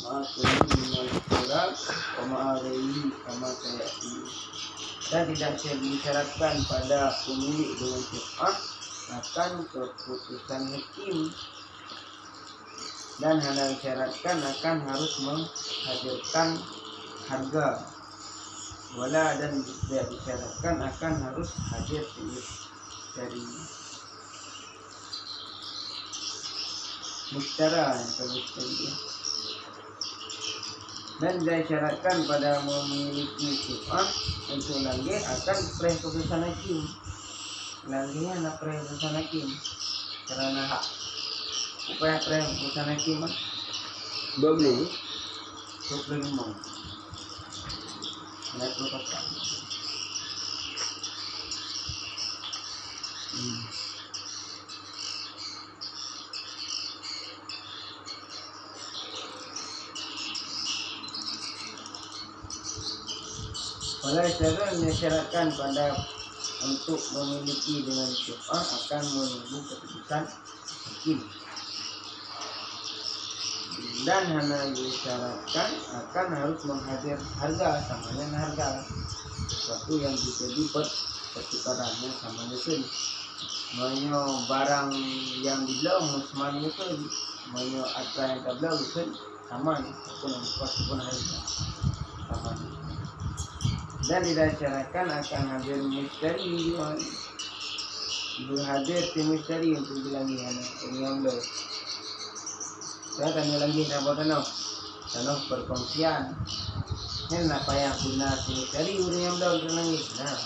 ma'akul surat wa ma'alaihi kama sayati. Dan tidak disyaratkan pada pemilik dengan syubhat akan keputusan hakim, dan hanya disyaratkan akan harus menghadirkan harga, wala dan tidak disyaratkan akan harus hadir dari mustara atau mustari. Dan disyaratkan pada memiliki syubhat untuk langgih akan keputusan hakim. Langgihnya nak keputusan hakim karena hak upaya keputusan hakim Bablu 25 ayat 24. Oleh cara disyaratkan pada untuk memiliki dengan syubhat akan menunggu keputusan hakim, dan hanya disyaratkan akan harus menghadir harga samanya harga sesuatu yang jadi pertukarannya samanya sendiri. Menyo barang yang dibelah musmanya sendiri, menyo apa yang dibelah bukan sama ni, pun harga sama. Dan tidak disyaratkan akan hadir misteri, berhadir tim misteri untuk bilangi ini yang ber. Saya tanya lagi nak buat tanah perkongsian. Ini nak payah guna tim misteri orang yang ber bilangi. Nah,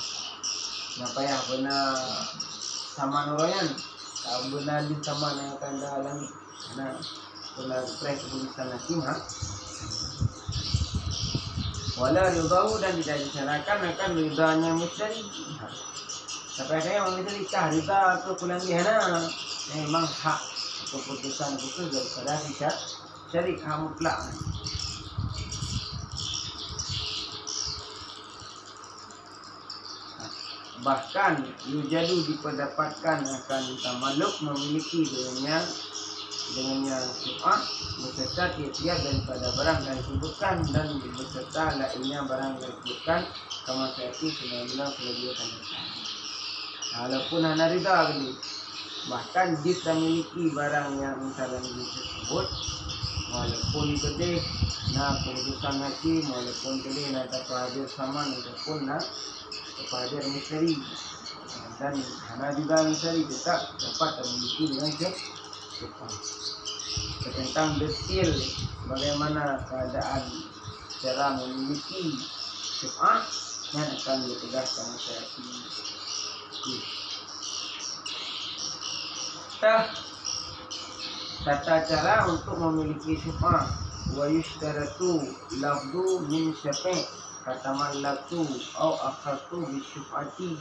nak payah guna sama noroyan, tak guna di sama yang akan dah lagi. Nah, guna press tulisan hakim ha. Wala ridahu, dan tidak disyaratkan akan ridanya misteri. Sampai saya orang itu nikah rida ke kulangihana memang hak keputusan itu daripada syariat hak mutlak. Bahkan yujadu diperdapatkan akan tamaluk memiliki dengannya syubhat beserta tiap-tiap daripada barang yang disebutkan dan beserta lainnya barang yang disebutkan kama sayati sebagaimana telah disebutkan. Walaupun hanya rida begini, bahkan jika memiliki barang yang misalnya disebut, walaupun gede nak keputusan hakim, walaupun gede nak hadir sama ataupun nak hadir misteri, dan hanya juga misteri tetap dapat memiliki dengan syubhat. Tentang detail bagaimana keadaan cara memiliki syubhat yang akan ditegaskan masyarakat. Tata cara untuk memiliki syubhat. Wa yushtaratu lafdu min syafi' katamallatu au akhatu bi syubhati.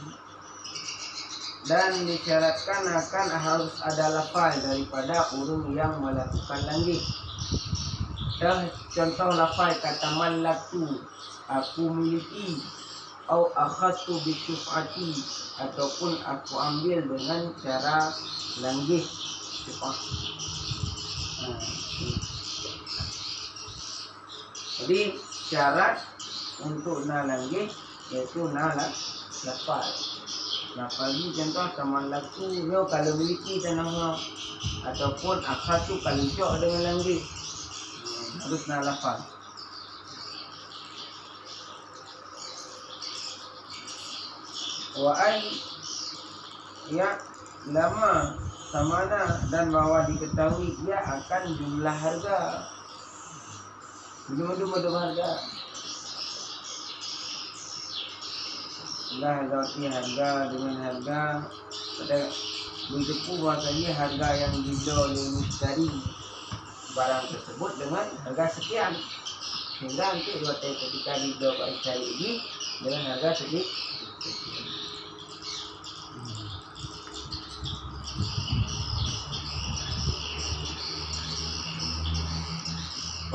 Dan disyaratkan akan harus ada lafal daripada orang yang melakukan langgih. Contoh lafal kata malatu, aku miliki, atau akhadtu bi syubhati, ataupun aku ambil dengan cara langgih syubhat. Jadi syarat untuk langgih yaitu lafal. Lafal ini contoh tamalatu yo kalau miliki tanahnya, ataupun akhadtu kalau jauh dengan langgih. Harus lafal. Wa ai ya lama samana, dan bahwa diketahui ia akan jumlah harga. Belum harga. Harga dengan harga pada berdepu bahasanya harga yang dijual oleh mustari barang tersebut dengan harga sekian, sehingga nanti ketika dijual pada saya ini dengan harga sedikit.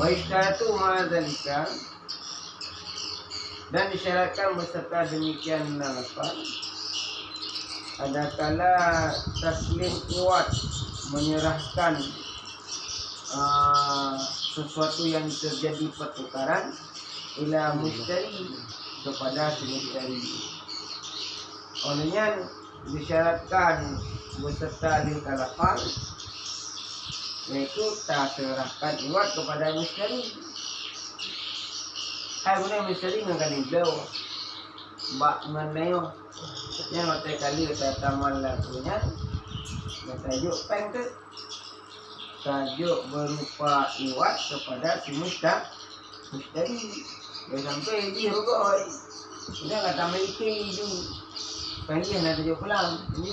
Wa istaratu ma'adzalika, dan disyaratkan beserta demikian lafaz ada kala taslim iwat menyerahkan sesuatu yang terjadi pertukaran ila mustari kepada si mustari. Olehnya disyaratkan beserta lil-kalafal, yaitu tak serahkan iwat kepada mustari. Hai guna mustari ngakali beliau bak meneo yang mata kali taman lagunya tajuk peng tu tajuk berupa iwat kepada si mustari. Dia sampai dia rogoi dia kata memiliki itu panggil nak tajuk pulang ini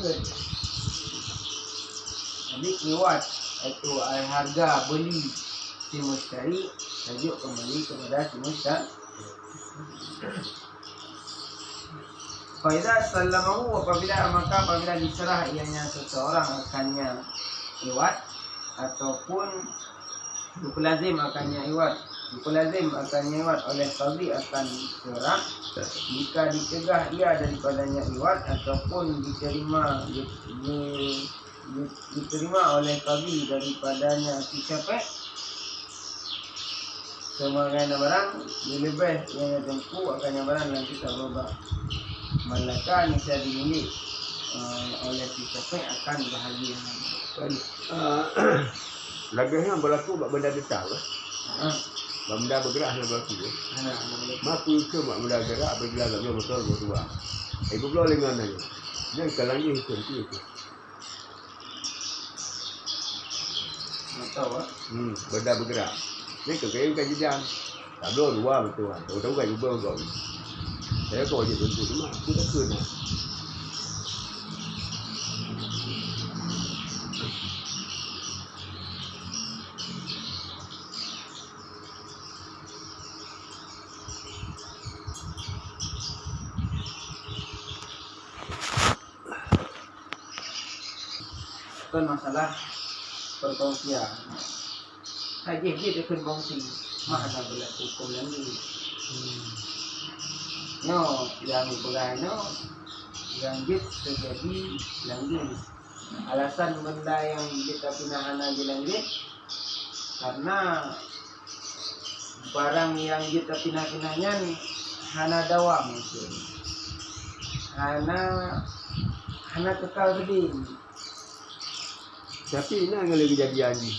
jadi iwat itu harga beli si mustari tajuk kembali kepada si mustari. Faidah salamahu apabila diserah ianya seseorang akannya iwat ataupun lazim akannya iwat oleh qadhi akan serah jika dicegah ia daripadanya iwat ataupun diterima oleh qadhi daripadanya si capek semagana barang lebih yang tempuh akannya barang yang kita berubah malaka bisa dimiliki oleh si capek akan bahagia. Lagahnya berlaku benda detal lah. Benda bergerak yang berlaku. Maku ke benda gerak apabila tak boleh betul berdua. Ibu belum lengan aja. Dan kalau ini itu. Tahu Benda bergerak. Ini kekayaan kajian. Tak boleh dua betul. Tahu kan juga kau. Saya kau je tentu cuma aku tak kena. Kan masalah perkongsian. Haji dia kongsi. Mana berlaku hukum lagi. No, yang berano lanjut terjadi lanjut. Alasan benda yang kita pinahan lagi lanjut karena barang yang kita pinah-pinahnya hana dawam itu. Hana kekal sedih. Tapi ini yang kejadian ni.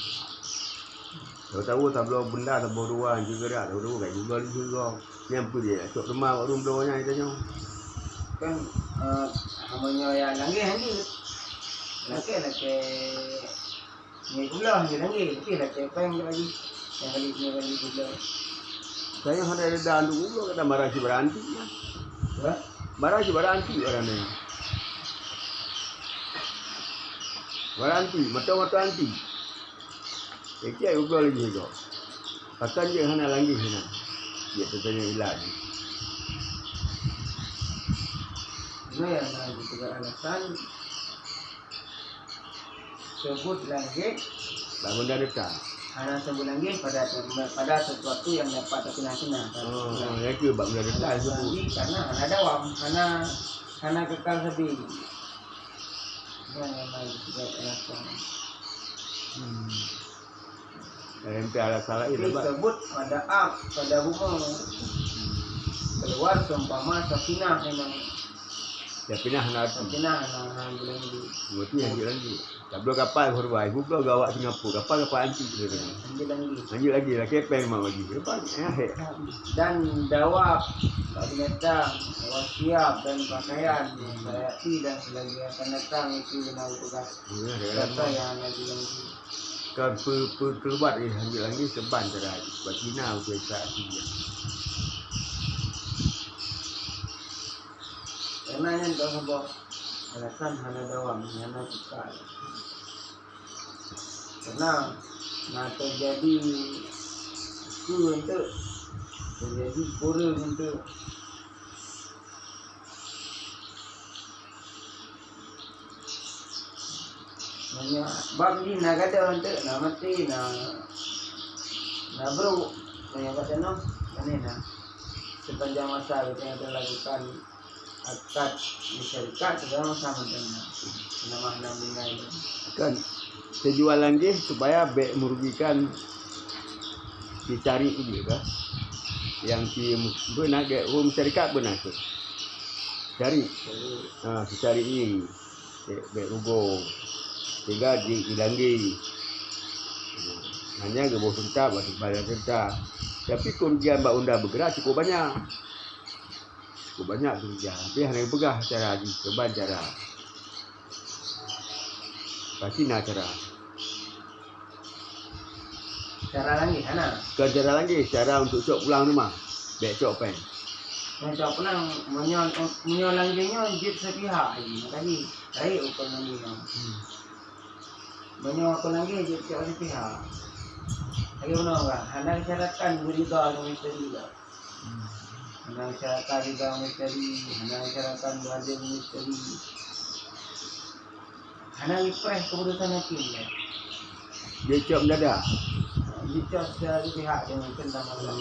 Tahu tak belum benda tak boleh ruang juga dah. Tahu kan juga. Yang apa dia? Cok rumah kat rumah nya kita kan namanya yang langit ni pula ni langit apa yang lagi pula saya ada dah dulu kata marah si beranti marah si beranti orang ni beranti mata anti dia juga lagi juga kata dia hana lagi sana dia tertanya ilan. Nah yang juga alasan sebut langit bangun dari dekat. Hanya sebut langit pada sesuatu yang dapat terkena. Ya ke bangun dari dekat sebut. Karena hana dawam, hana kekal sedih. Yang juga alasan. Yang salah ini disebut pada umum keluar seumpama safinah memang ya pinah nak bulan ini berarti lagi tak boleh kapal horbai bukan gawak Singapura kapal antik lanjut lagi lah kepeng mau lagi depan dan dawab binatang wasiat dan pakaian sayati dan sebagainya akan datang itu benar tugas data yang lagi kan perkeluar lanjut lagi seban terakhir buat Cina biasa dia karena yang tak sebab alasan hana dawam hana tukar karena terjadi untuk terjadi pura untuk Nanya, bab ni nak kata untuk nak mati nak bro, nanya kata no, mana sepanjang masa kita yang lakukan akad syarikat segala macam nama dengan kan terjual lagi supaya merugikan dicari ini kan. Yang di benar ke rumah syarikat benar tu. Cari. Dicari ini. Baik rugo. Sehingga dilanggi. Hanya ke bawah sentak, bayar sentak. Tapi kerugian Mbak Unda bergerak cukup banyak. Cukup banyak kerugian. Tapi hanya pegah cara haji. Coba cara. Pasti nak cara. Cara lagi, Hana. Bukan cara lagi, cara untuk cok pulang rumah. Baik cok pen. Yang cok pulang, menyolanginya jid sepihak lagi. Makanya, baik ukun lagi. Menyokong lagi jid cok sepihak. Lagi benar enggak? Hana syaratkan berita dengan misteri juga. Hana syaratkan juga misteri. Hana syaratkan belajar misteri. Hana refresh keputusan hakim. Dia cok mendadak. Dicap secara pihak dengan tentang masalah.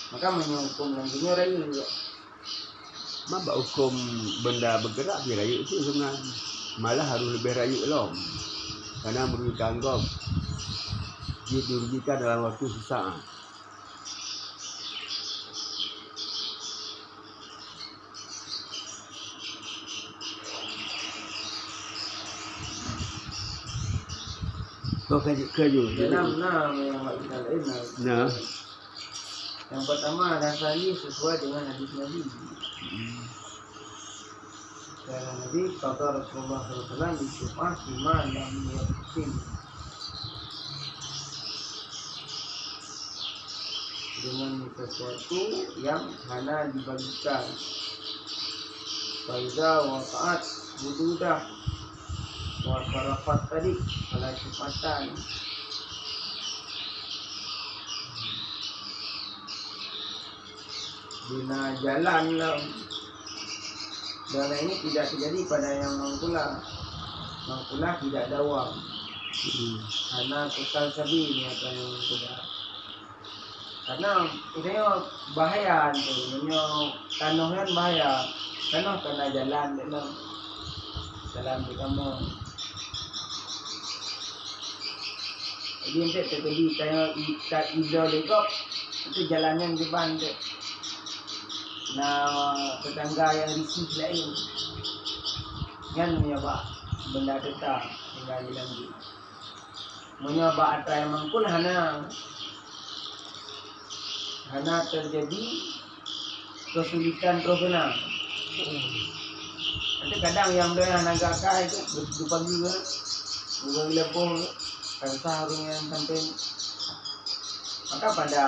Maka menyokong nantinya raya juga. Mabak hukum benda bergerak di raya itu sebenarnya malah harus lebih raya loh. Karena merugikan kau. Dia dirugikan dalam waktu sesaat. Kau kaji. Dalam yang kita lain. Nah. Yang pertama dasarnya sesuai dengan hadis Nabi. Karena Nabi kata Rasulullah SAW di Jumat lima yang yakin dengan sesuatu yang hana dibagikan. Faiza wa taat wududah wa sarafat tadi pada Jumatan. Bina jalan lah. Dan ini tidak terjadi pada yang mangkulah. Mangkulah tidak dawam. Karena total sabi ini akan yang mangkulah. Karena ini bahaya tu. Ini tanuhan bahaya. Karena kena jalan dalam. Dalam di kamu. Jadi untuk terjadi tanya idol lekok itu jalannya di bandar. Nah, tetangga yang risih lain kan menyoba benda tetap tinggal di lagi menyoba ada yang mangkul hana terjadi kesulitan profesional. Nanti kadang yang dia agak kaya itu berjumpa juga lebih kan seharusnya sampai maka pada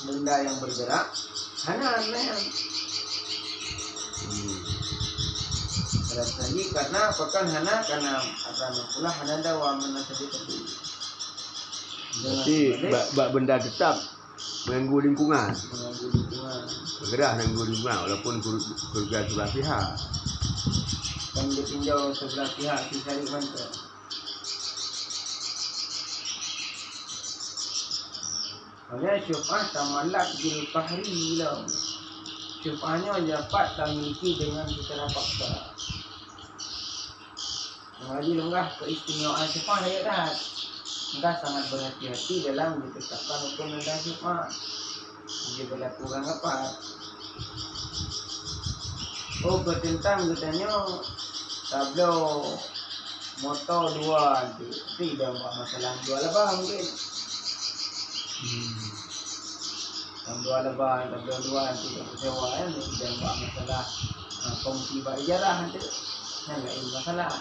benda yang bergerak hana yang lagi karena pekan hana karena apa pula hana dawa mana saja tadi. Jadi benda tetap mengganggu lingkungan. Bergerak mengganggu lingkungan walaupun kerugian sebelah pihak. Dan ditinjau sebelah pihak dicari mantra. Hanya syuf'ah tamalak bil fahri lah. Syuf'ahnya dapat tak miliki dengan secara paksa. Mengaji lenggah keistimewaan syuf'ah hayat. Maka sangat berhati-hati dalam ditetapkan hukum tentang syuf'ah. Dia berlaku orang apa? Oh bertentang katanya tablo motor dua tidak masalah dua lebah mungkin. Dua lebah, dua tidak kecewa tidak masalah kongsi berjarah itu yang lain masalah.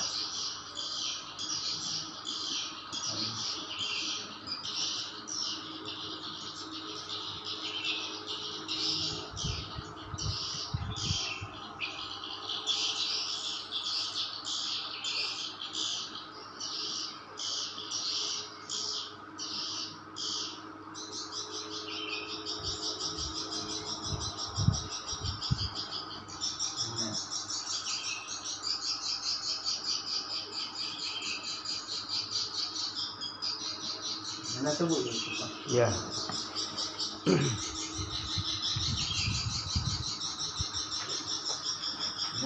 Mana sebut itu? Ya.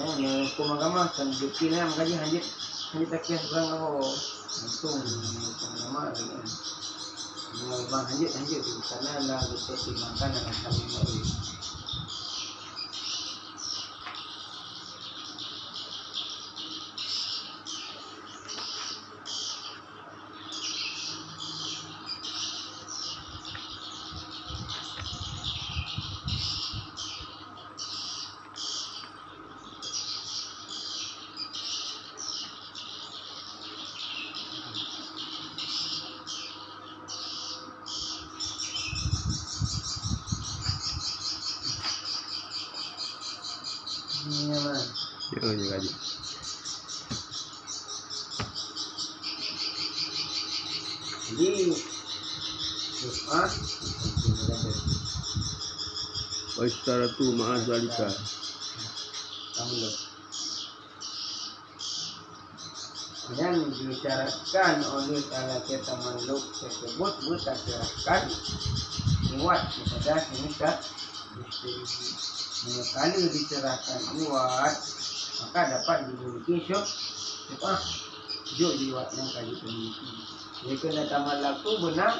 Nah, hukum agama kan buktinya makanya hanya tak kira seorang apa langsung hukum agama. Bang lanjut di sana lah dipertimbangkan dengan kami ini. Ini man. Ya, ya aja. Jadi Wastaratu ma'azalika. yang dibicarakan oleh talaqiat tamalluq tersebut berdasarkan niat kepada nikah istri. Kalau dicerahkan niat maka dapat dimiliki syubhah jo niat yang kali dimiliki. Jika kena tamalluq tu benar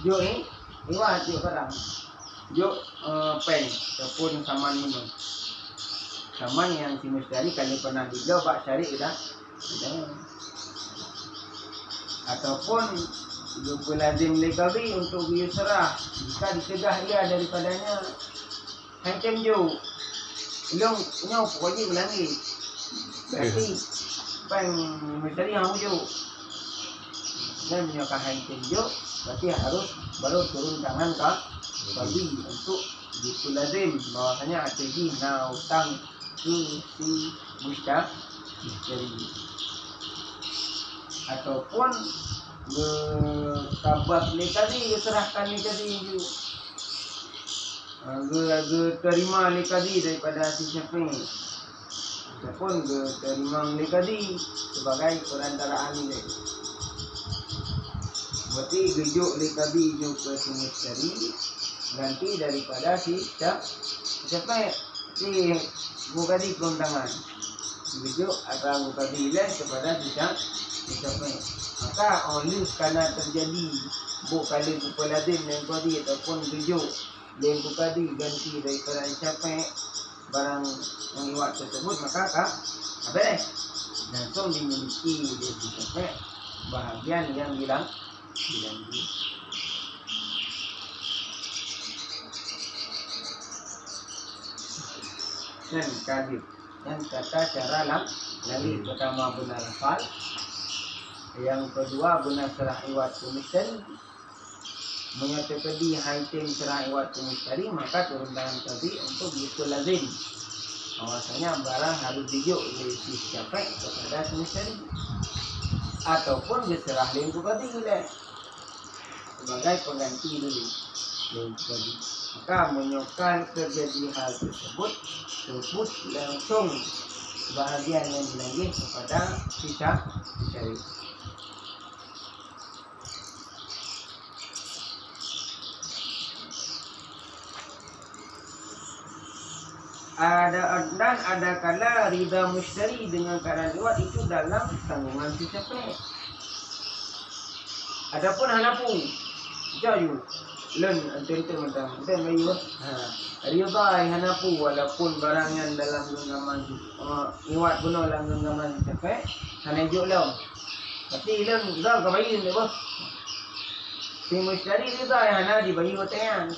jo niat jo barang jo pen ataupun saman minum. Saman yang si mustari kalau pernah dijual bak syari dah. Ataupun juga lazim legawi untuk biusrah jika dicegah ia daripadanya hancam jo ilong nyau wajib ulangi tapi peng misteri yang jo dan menyokah hancam jo berarti harus baru turun tangan ke babi untuk itu lazim bahwasanya atiji na utang si mustari ataupun kabar ni tadi serahkan ni tadi terima ni tadi daripada si Syafi'i ataupun terima ni tadi sebagai perantaraan ni berarti gejuk ni tadi juga si misteri ganti daripada si Syafi'i si Bukadi perundangan gejuk atau Bukadi les kepada si Syafi'i. Maka oleh kerana terjadi kali bupaladin yang tadi ataupun gejuk yang tadi ganti daripada Syafi'i barang yang iwat tersebut maka apa langsung dimiliki oleh Syafi'i bahagian yang bilang dan kadib dan kata cara lagi pertama benar lafal. Yang kedua benar serah iwat mustari menyatakan di haitim serah iwat mustari maka turun tangan tadi untuk itu lazim bahwasanya barang harus dijuk oleh si Syafi'i kepada si mustari ataupun diserah lingkup tadi sebagai pengganti dulu tadi maka menyokal terjadi hal tersebut langsung bahagian yang dilagih kepada si Syafi'i. Ada kala rida mustari dengan keadaan iwat itu dalam tanggungan si Syafi'i. Adapun Hanafi jauh len tentu macam dan bayu rida Hanafi walaupun barang yang dalam genggaman iwat benar dalam genggaman Syafi'i hanajuk lau tapi len rida ke bayu ni bah si mustari rida hana di bayu tayan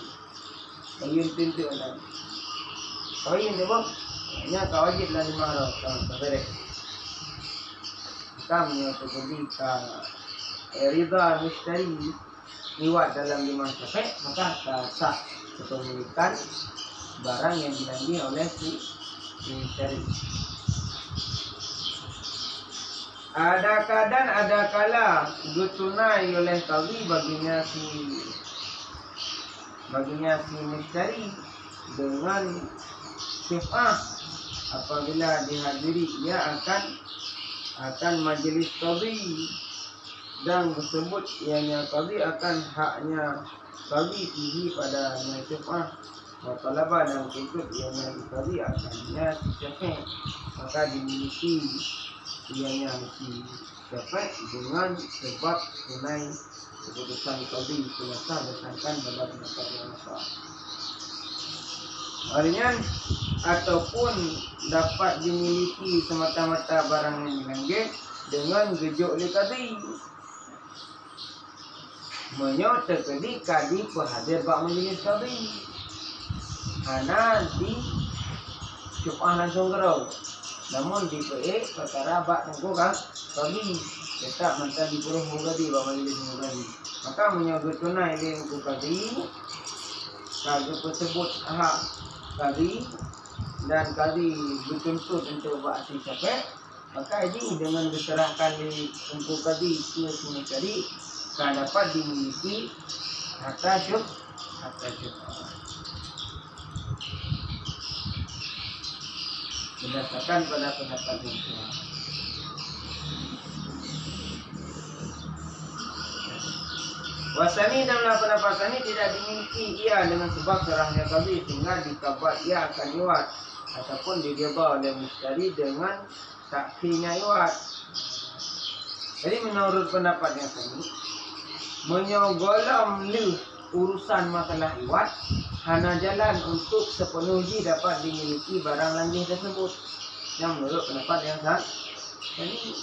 bayu tentu macam kau ini debok, nya kau wajib lah 5 roh, tak beres. Kami yang terjadi rida mustari niwat dalam 5 Syafi'i maka sah kepemilikan barang yang dilangi oleh si mustari. Ada kadang ada kala ditunai oleh qadhi baginya si mustari dengan syubhah apabila dihadiri ia akan majlis qadhi dan tersebut ianya qadhi akan haknya qadhi tinggi pada syubhah wa talaba dan ikut ianya qadhi akannya Syafi'i maka dimiliki ianya si Syafi'i dengan sebab tunai keputusan qadhi selesai berdasarkan pada pendapat yang sah. Artinya ataupun dapat dimiliki semata-mata barang yang dilanggit dengan gejuk oleh qadhi. Menyota kadi berhadir bak majlis qadhi. Hana di Syubhah langsung gerau. Namun di PE perkara bak tunggu kan qadhi. Tetap mantan di puruh qadhi bak majlis qadhi. Maka menyebut tunai dia qadhi. Kalau tersebut hak qadhi dan qadhi bertuntut untuk bak si syafiq, maka ini dengan diserahkan di untuk qadhi ke semestari kan dapat dimiliki harta syubhah. Berdasarkan pada pendapat yang sah. Wasani dalam pendapat sani tidak dimiliki ia dengan sebab serahnya qadhi sehingga dikabat ia akan iwat ataupun digebar oleh mustari dengan saksinya iwat. Jadi menurut pendapat yang sani, menyogolam le urusan masalah iwat hanya jalan untuk sepenuhnya dapat dimiliki barang langgih tersebut. Yang menurut pendapat yang sah, ini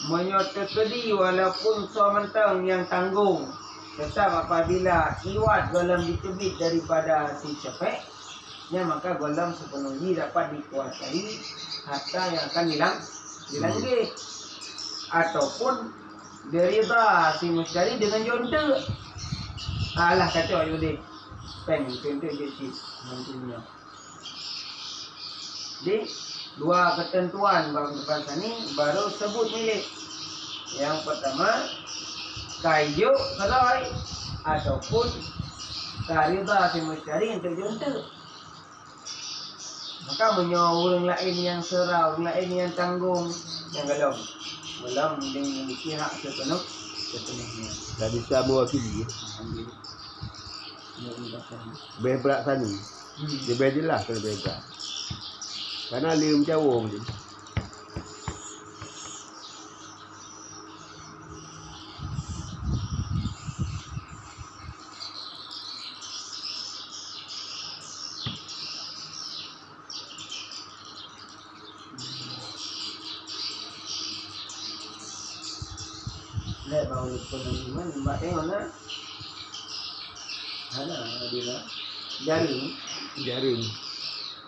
menyotokedi walaupun suamantang yang tanggung, tetap apabila iwat golem ditebit daripada si syafiq, maka golem sepenuhnya dapat dikuasai harta yang akan dilanggih ataupun derida si mustari dengan jonta. Alah kata ayo deh pen untuk jadi nantinya. Di dua ketentuan bang depan sini baru sebut milik. Yang pertama kayu kerai ataupun karida si mustari untuk jonta. Maka menyuruh orang lain yang serau, orang lain yang tanggung, yang belum memiliki hak sepenuhnya. Tak bisa mewakili. Berat tadi. Dia bejelah kalau berat. Karena dia mencawang je. Lihat bahawa penerima mbak tengok nak. Ada dia jaring.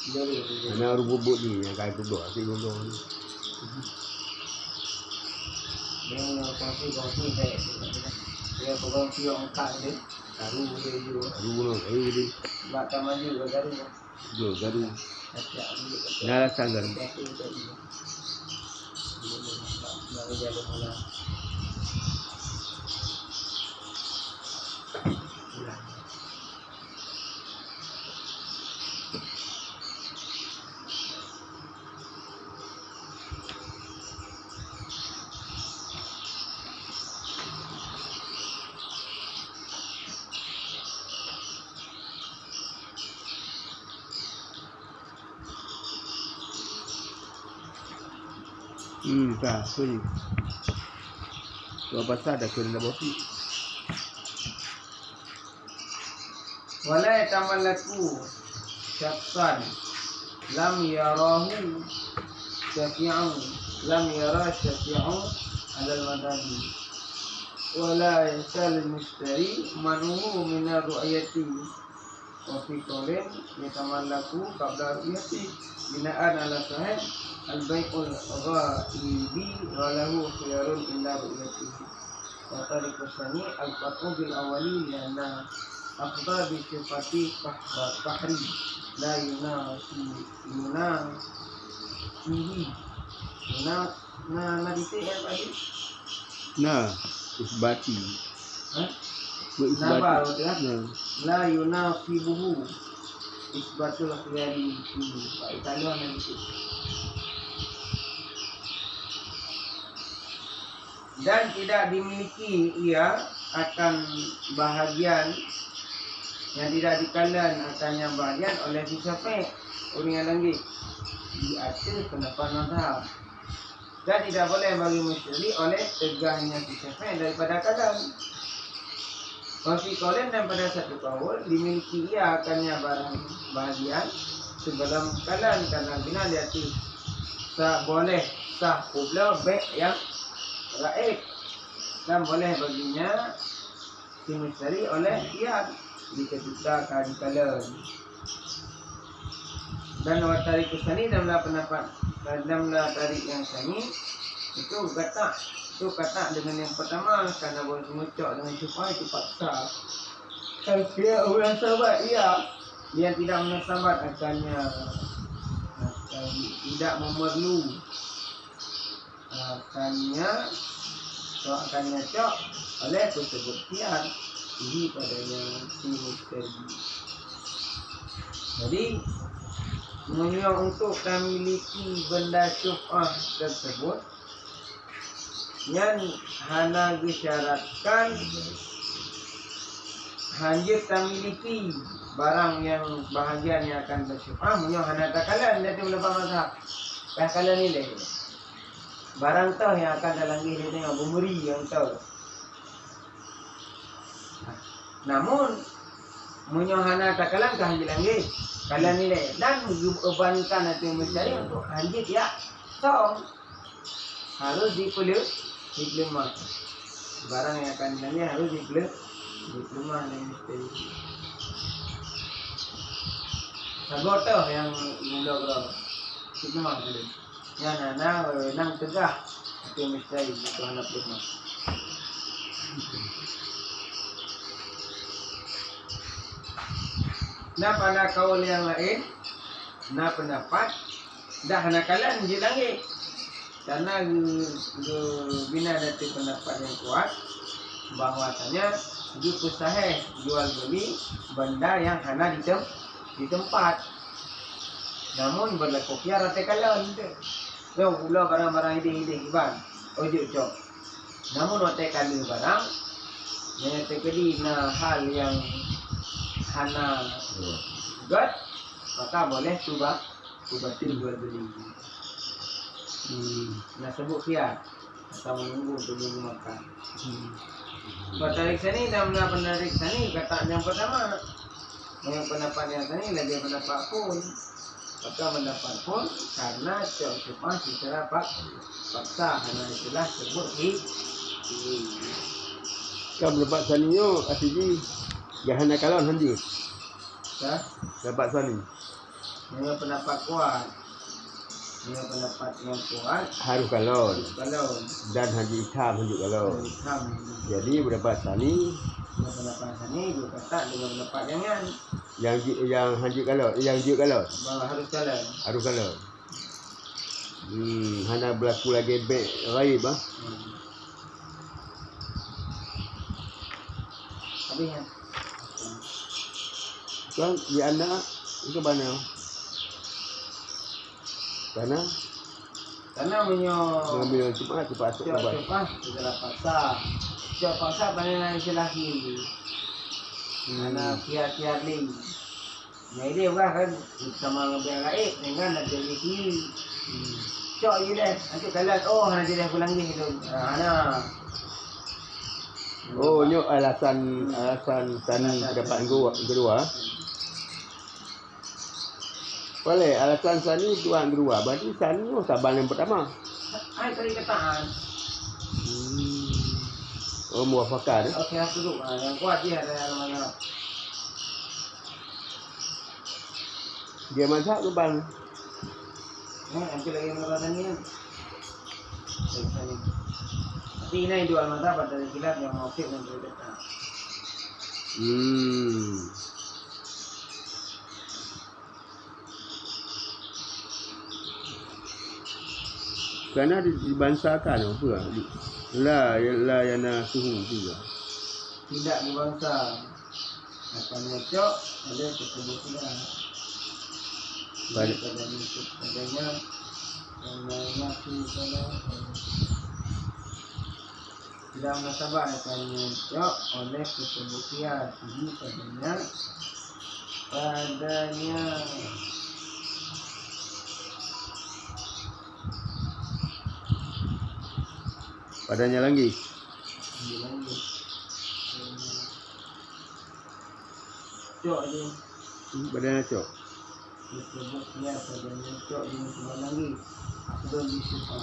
Karena orang bubuk ni yang kaya bubuk, asyik bubuk ni. Dia punya kongsi baik. Dia kongsi orang kak dia. Garu dia juga. Garu dia. Mbak taman juga garu. Garu. Dah sanggar. Tak, sorry. Kau pasal ada kena bosi. Wala yatamallaku syaksan lam yarahu syafi'un lam yara syafi'un alal madhabi wala yasal mustari manuhu min ru'yati wa fi qawlin yatamallaku qabla ru'yati bina'an ala sahih al-bai'ul ghaibi wa lahu khiyarun illa ru'yatihi wa tariqus sani al-fathu bil awali lianna akhbar bi sifati fahri la isbati. La yunafibuhu isbatul khiyari ini. Pak Italian nanti. Dan tidak dimiliki ia akan bahagian yang tidak dikalan akannya bahagian oleh si syafiq orang yang lagi di atas pendapat mazhab. dan tidak boleh bagi musteri oleh tegahnya si syafi' daripada kalam. Konfi kolen dan pada satu kaul dimiliki ia akannya barang bahagian sebelum kalam karena bina liati boleh sah pula baik yang raib dan boleh baginya si musteri oleh ia di ketika kali kalam. Dan tarik sani dalam pendapat dalam tarik yang sani itu kata dengan yang pertama karena boleh mengucap dengan syubhat itu paksa. Kalau dia orang sahabat dia tidak menasabat akannya tidak memerlu akannya cok oleh kesebutian ini padanya si musteri. Jadi menyo untuk memiliki benda syubhat tersebut yang hana disyaratkan hanya memiliki barang yang bahagian yang akan bersyubhat menyo hana takalan jadi melepas mazhab takalan nilai barang tu yang akan dalam diri tengok bumuri yang tu. Namun menyo hana takalan kah lagi kalian nilai dan bebankan hati musteri untuk anjit ya song harus diploma barang yang akan dinilai harus diploma dan musteri sagoto yang mula berapa diploma dulu yang nang tegah hati musteri itu anak diploma. Nah pada kaul yang lain, nah pendapat dah nakalan je lagi. Karena bina dari pendapat yang kuat bahwasanya itu sahih jual beli benda yang hana di tempat. Namun berlaku kiara tekalan tu. Yo pula barang-barang ide iban. Ojo cok. Namun otak kali barang yang terjadi hal yang hana God maka boleh tubatin jual beli. Nah sebut dia atau menunggu untuk makan. Tarik sini dan penarik sini kata yang pertama yang pendapat yang sini lagi pendapat pun maka pendapat pun karena cuma secara paksa karena itulah sebut kan pendapat saninya asli Jahana kalon hanjur. Ya. Dapat sani. Ini pendapat kuat. Ini pendapat yang kuat. Harus kalon. Dan haji hitam hanjur kalon. Jadi pendapat sani. Pendapat sani juga kata dengan pendapat yang hanjur kalon, yang hanjur kalon. Bahwa harus kalon. Harus kalon. Hana berlaku lagi baik raib ah. Habis ya. Kan di anak itu mana? Karena mengambil cepat cepat segala paksa banyak istilah kiri. Karena kiat ni. Nah ini juga kan sama ngambil gaib dengan ada kiri. Cok je dah. Nanti kalau hana jadi aku lagi itu. Hana. Oh, nyo alasan tani dapat kedua. Boleh alasan sani tuan kedua. Berarti sani saban yang pertama. Ai tadi kataan. Oh, muafakat. Okey, aku duduk. Yang kuat dia ada mana. Dia mazhab ke bang? Nanti lagi mengatakan ni. Tapi ini dua mazhab dari khilaf yang mufid dan berbeda. Kerana dibansakan pula. La yana suhu juga. Tidak dibangsa. Akan nyocok ada kesebutan. Balik pada bentuk adanya mengaku pada tidak menasabah akan nyocok oleh kesebutan ini padanya Padanya lagi. Cok dia. Badannya cok. Disebutnya padanya cok dia cuma lagi. Belum disuka.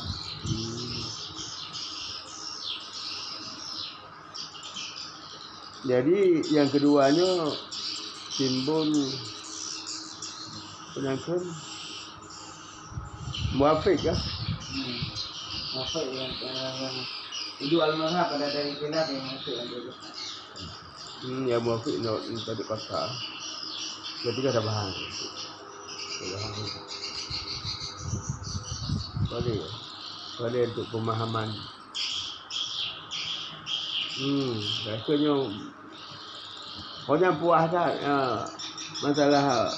Jadi yang keduanya timbul penyakit muafik ya. Apa yang itu almarhum pada dari khilaf yang masuk yang dulu. Ya muafik tadi kata. Ketika ada bahan. Boleh untuk pemahaman. Rasanya orang puas tak masalah